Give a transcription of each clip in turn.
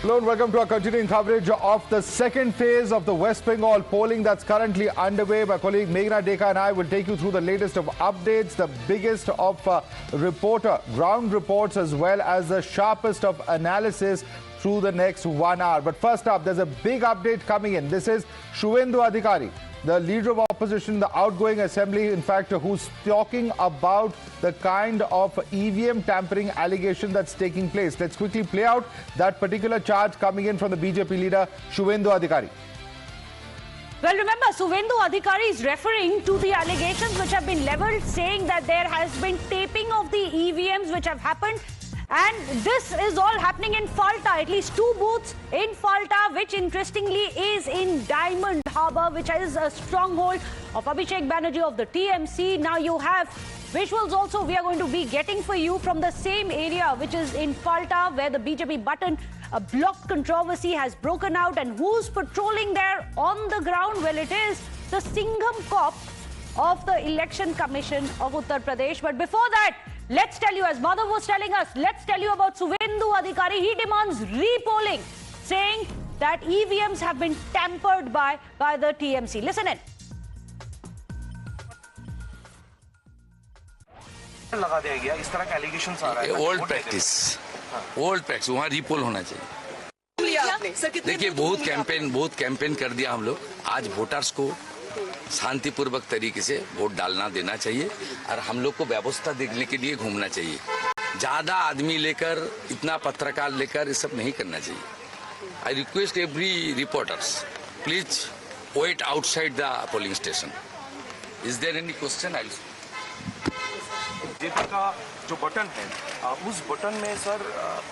Hello and welcome to our continuing coverage of the second phase of the West Bengal polling that's currently underway. My colleague Meghna Deka and I will take you through the latest of updates, the biggest of ground reports, as well as the sharpest of analysis through the next 1 hour. But first up, there's a big update coming in. This is Shuvendu Adhikari, the leader of opposition, the outgoing assembly, in fact, who's talking about the kind of EVM tampering allegation that's taking place. Let's quickly play out that particular charge coming in from the BJP leader, Shuvendu Adhikari. Well, remember, Shuvendu Adhikari is referring to the allegations which have been leveled, saying that there has been taping of the EVMs which have happened. And this is all happening in Falta, at least 2 booths in Falta, which interestingly is in Diamond Harbour, which is a stronghold of Abhishek Banerjee of the TMC. Now you have visuals also we are going to be getting for you from the same area, which is in Falta, where the BJP button block controversy has broken out. And who's patrolling there on the ground? Well, it is the Singham Corps of the Election Commission of Uttar Pradesh. But before that, let's tell you, as Madhav was telling us, let's tell you about Shuvendu Adhikari. He demands repolling, saying that EVMs have been tampered by the TMC. Listen in. लगा दिया गया इस तरह के allegations आ रहा है old practice वहाँ repoll होना चाहिए। देखिए बहुत कैंपेन कर दिया हम लोग। आज वोटर्स को शांतिपूर्वक तरीके से वोट डालना देना चाहिए और हम लोग को व्यवस्था देखने के लिए घूमना चाहिए। ज्यादा आदमी लेकर, इतना पत्रकार लेकर ये सब नहीं करना चाहिए। I request every reporters, please wait outside the polling station. Is there any question? I BJP का जो बटन है, उस बटन में सर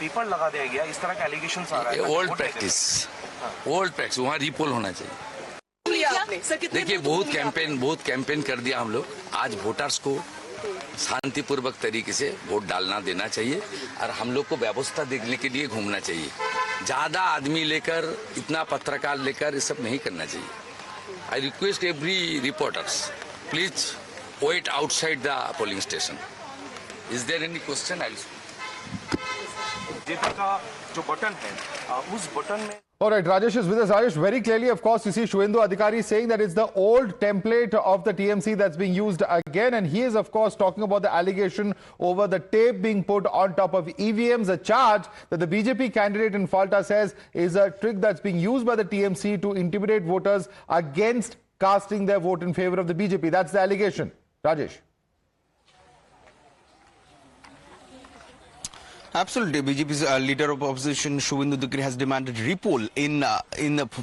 पेपर लगा दिया गया इस तरह के एलिगेशंस आ रहा है। ओल्ड प्रैक्टिस वहाँ रिपोल होना चाहिए। देखिए बहुत कैंपेन कर दिया हम लोग। आज वोटर्स को शांतिपूर्वक तरीके से वोट डालना देना चाहिए और हम लोग को व्यवस्था देखने के लिए घूमना चाहिए। ज्यादा आदमी लेकर, इतना पत्रकार लेकर ये सब नहीं करना चाहिए। I request every reporters, please wait outside the polling station. Is there any question? I BJP का जो बटन है, उस बटन में All right, Rajesh is with us. Rajesh, very clearly, of course, you see Shuvendu Adhikari saying that it's the old template of the TMC that's being used again. And he is, of course, talking about the allegation over the tape being put on top of EVMs, a charge that the BJP candidate in Falta says is a trick that's being used by the TMC to intimidate voters against casting their vote in favor of the BJP. That's the allegation. Rajesh. Absolutely. BJP's leader of opposition, Shuvendu Adhikari, has demanded repoll in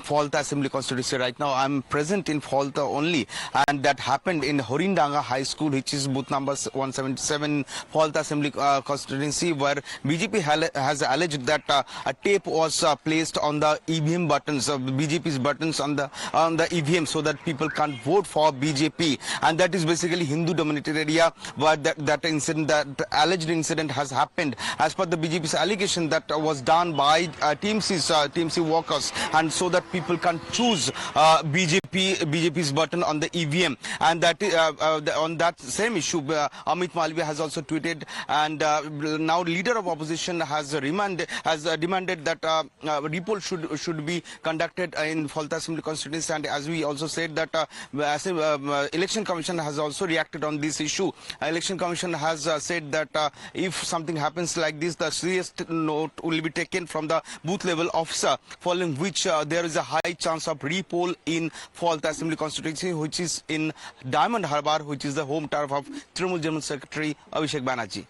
Falta Assembly constituency. Right now, I'm present in Falta only, and that happened in Horindanga High School, which is booth number 177, Falta Assembly constituency, where BJP has alleged that a tape was placed on the EVM buttons, BJP's buttons on the EVM, so that people can't vote for BJP, and that is basically Hindu-dominated area where that alleged incident has happened. As per the BJP's allegation, that was done by TMC workers, and so that people can choose BJP's button on the EVM. And that on that same issue, Amit Malviya has also tweeted, and now leader of opposition has demanded that repoll should be conducted in Falta Assembly constituency. And as we also said that Election Commission has also reacted on this issue. Election Commission has said that if something happens like this, the serious note will be taken from the booth level officer, following which there is a high chance of repoll in Falta Assembly constituency, which is in Diamond Harbour, which is the home turf of Trinamool General Secretary Abhishek Banerjee.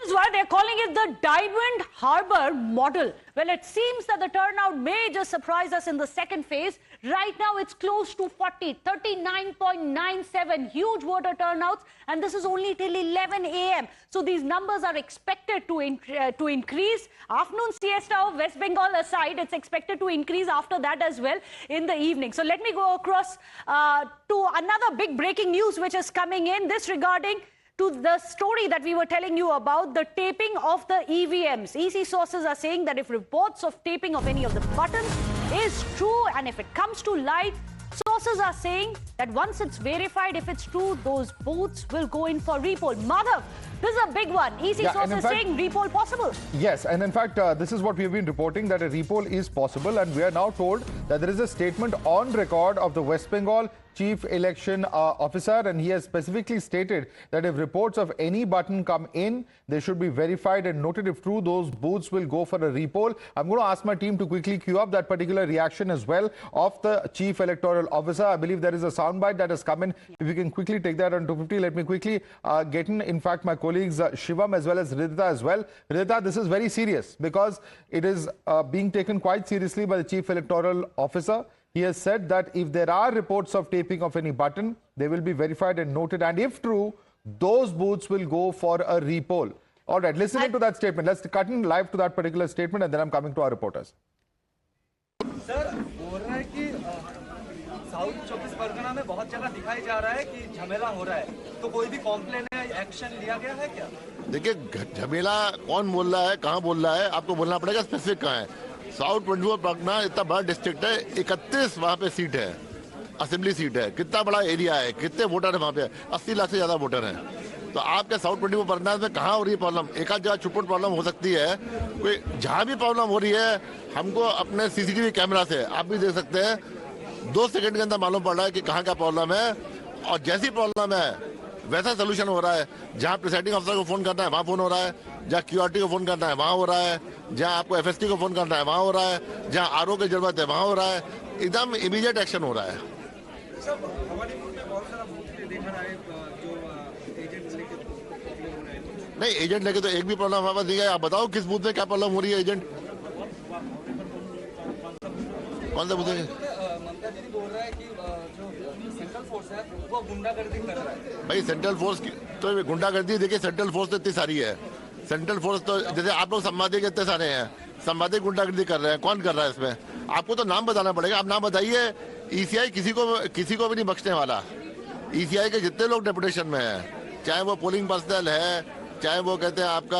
Is why they're calling it the Diamond Harbour model. Well, it seems that the turnout may just surprise us in the second phase. Right now, it's close to 39.97, huge voter turnouts, and this is only till 11 a.m. So these numbers are expected to increase. Afternoon siesta of West Bengal aside, it's expected to increase after that as well in the evening. So let me go across to another big breaking news which is coming in. This regarding to the story that we were telling you about, the taping of the EVMs. EC sources are saying that if reports of taping of any of the buttons is true, and if it comes to light, sources are saying that once it's verified, if it's true, those booths will go in for repoll. Madhav, This is a big one. EC sources saying repoll possible. Yes, and in fact, this is what we have been reporting, that a repoll is possible, and we are now told that there is a statement on record of the West Bengal Chief Election Officer, and he has specifically stated that if reports of any button come in, they should be verified and noted. If true, those booths will go for a repoll. I'm going to ask my team to quickly queue up that particular reaction as well of the Chief Electoral Officer. I believe there is a soundbite that has come in. If you can quickly take that on 250, let me quickly get in fact, my colleagues Shivam as well as Hridita as well. Hridita, this is very serious because it is being taken quite seriously by the Chief Electoral Officer. He has said that if there are reports of taping of any button, they will be verified and noted. And if true, those booths will go for a repoll. All right, listening to that statement, let's cut in live to that particular statement and then I'm coming to our reporters. Sir बोल रहा है कि south 24 Pargana में बहुत जगह दिखाई जा रहा है कि झमेला हो रहा है, तो कोई भी कॉम्प्लेन या एक्शन लिया गया है क्या? देखिए, झमेला कौन बोल रहा है, कहाँ बोल रहा है, आपको बोलना पड़ेगा स्पेसिफिक कहाँ है। साउथ 24 परगना इतना बड़ा डिस्ट्रिक्ट है, 31 वहाँ पे सीट है, असेंबली सीट है, कितना बड़ा एरिया है, कितने वोटर है वहाँ पे, 80 लाख से ज्यादा वोटर हैं। तो आपके साउथ 24 परगना में कहाँ हो रही है प्रॉब्लम? एक आध जगह छुटपुट प्रॉब्लम हो सकती है, कोई जहाँ भी प्रॉब्लम हो रही है हमको अपने सीसीटीवी कैमरा से आप भी देख सकते हैं, 2 सेकंड के अंदर मालूम पड़ रहा है कि कहाँ क्या प्रॉब्लम है, और जैसी प्रॉब्लम है वैसा सोल्यूशन हो रहा है। जहाँ प्रिसाइडिंग ऑफिसर को फोन करना है वहाँ फोन हो रहा है, जहाँ क्यूआरटी को फोन करना है वहाँ हो रहा है, जहाँ आपको एफएसटी को फोन करना है वहाँ हो रहा है, जहाँ आरओ की जरूरत है वहाँ हो रहा है, एकदम इमीडिएट एक्शन हो रहा है। नहीं, एजेंट लेके तो एक भी प्रॉब्लम हमारे पास नहीं है। आप बताओ किस बूथ में क्या प्रॉब्लम हो रही है? एजेंट कौन सा बूथ है? ममता जी बोल रहा है कि जो सेंट्रल फोर्स है वो गुंडागर्दी कर रहा है। भाई सेंट्रल फोर्स की तो गुंडागर्दी, देखिए सेंट्रल फोर्स तो इतनी सारी है, सेंट्रल फोर्स तो जैसे आप लोग संवादी के इतने सारे हैं, संवादी गुंडागर्दी कर रहे हैं, कौन कर रहा है इसमें? आपको तो नाम बताना पड़ेगा। आप नाम बताइए। ईसीआई किसी को भी नहीं बख्शने वाला। ईसीआई के जितने लोग डेपुटेशन में है, चाहे वो पोलिंग पर्सनल है, चाहे वो कहते हैं आपका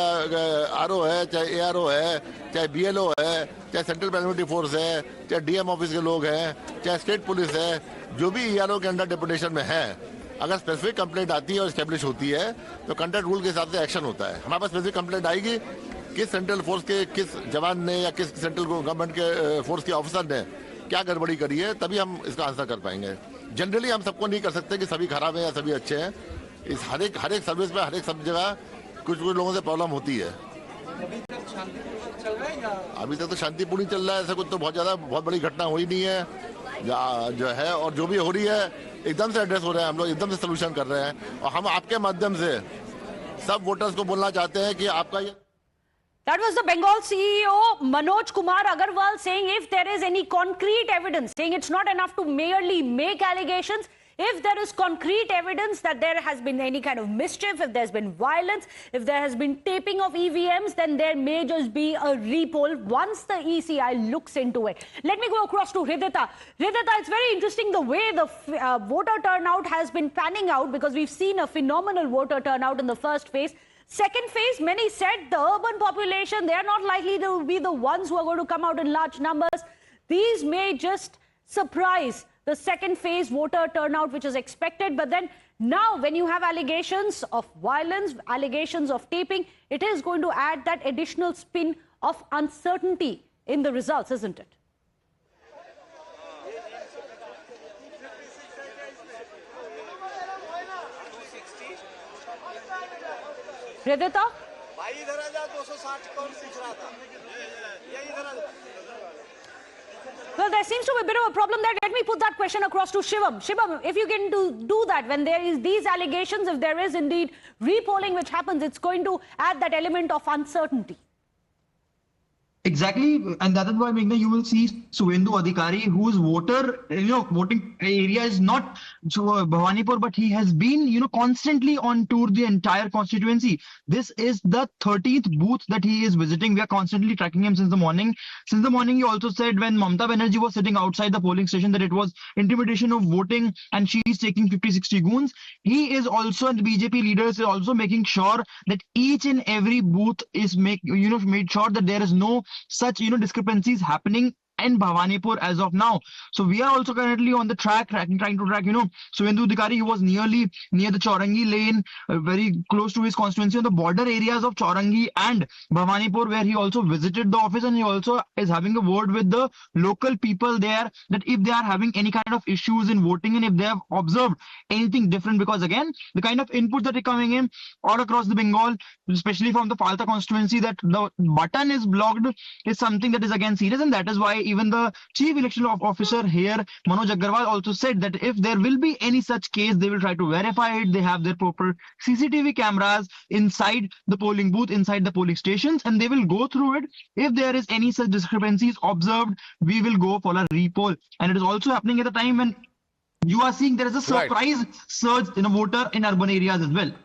आरओ है, चाहे एआरओ है, चाहे बीएलओ है, चाहे सेंट्रल पैरामिलिट्री फोर्स है, चाहे डीएम ऑफिस के लोग हैं, चाहे स्टेट पुलिस है, जो भी ईआरओ के अंडर डेपुटेशन में है, अगर स्पेसिफिक कंप्लेंट आती है और स्टैब्लिश होती है तो कंट्रैक्ट रूल के हिसाब से एक्शन होता है। हमारे पास स्पेसिफिक कंप्लेंट आएगी, किस सेंट्रल फोर्स के किस जवान ने या किस सेंट्रल गवर्नमेंट के फोर्स के ऑफिसर ने क्या गड़बड़ी करी है, तभी हम इसका आंसर कर पाएंगे। जनरली हम सबको नहीं कर सकते कि सभी खराब है या सभी अच्छे हैं। इस हर एक सर्विस में, हर एक सब जगह कुछ लोगों से प्रॉब्लम होती है। अभी तक शांतिपूर्वक चल रहा है या? अभी तक तो शांतिपूर्ण चल रहा है, ऐसा कुछ तो बहुत बड़ी घटना हुई नहीं है जो है, और जो भी हो रही है एकदम से एड्रेस हो रहा है, हम लोग एकदम से सोल्यूशन कर रहे हैं। और हम आपके माध्यम से सब वोटर्स को बोलना चाहते हैं कि आपका ये That was the Bengal CEO Manoj Kumar Agarwal saying if there is any concrete evidence, saying it's not enough to merely make allegations. If there is concrete evidence that there has been any kind of mischief, if there's been violence, if there has been taping of EVMs, then there may just be a repoll once the ECI looks into it. Let me go across to Hridita. Hridita, it's very interesting the way the voter turnout has been panning out, because we've seen a phenomenal voter turnout in the first phase. Second phase, many said the urban population, they are not likely to be the ones who are going to come out in large numbers. These may just surprise the second phase voter turnout, which is expected. But then now when you have allegations of violence, allegations of taping, it is going to add that additional spin of uncertainty in the results, isn't it? Hridita? Well, there seems to be a bit of a problem there. Let me put that question across to Shivam. Shivam, if you can do that, when there is these allegations, if there is indeed repolling which happens, it's going to add that element of uncertainty. Exactly, and that is why, Meghna, you will see Suvendu Adhikari, whose voting area is not Bhawanipur, but he has been, constantly on tour the entire constituency. This is the 13th booth that he is visiting. We are constantly tracking him since the morning. Since the morning, he also said when Mamata Banerjee was sitting outside the polling station that it was intimidation of voting and she is taking 50-60 goons. He is also, and the BJP leaders are also making sure that each and every booth is made sure that there is no such discrepancies happening and Bhawanipur as of now. So we are also currently on the track, trying to track, Suvendu Adhikari, who was near the Chaurangi lane, very close to his constituency on the border areas of Chaurangi and Bhawanipur, where he also visited the office, and he also is having a word with the local people there that if they are having any kind of issues in voting and if they have observed anything different, because again, the kind of input that are coming in all across the Bengal, especially from the Falta constituency, that the button is blocked is something that is again serious, and that is why even the chief election officer here, Manoj Agarwal, also said that if there will be any such case, they will try to verify it. They have their proper CCTV cameras inside the polling booth, inside the polling stations, and they will go through it. If there is any such discrepancies observed, we will go for a repoll. And it is also happening at a time when you are seeing there is a surprise surge in a voter in urban areas as well.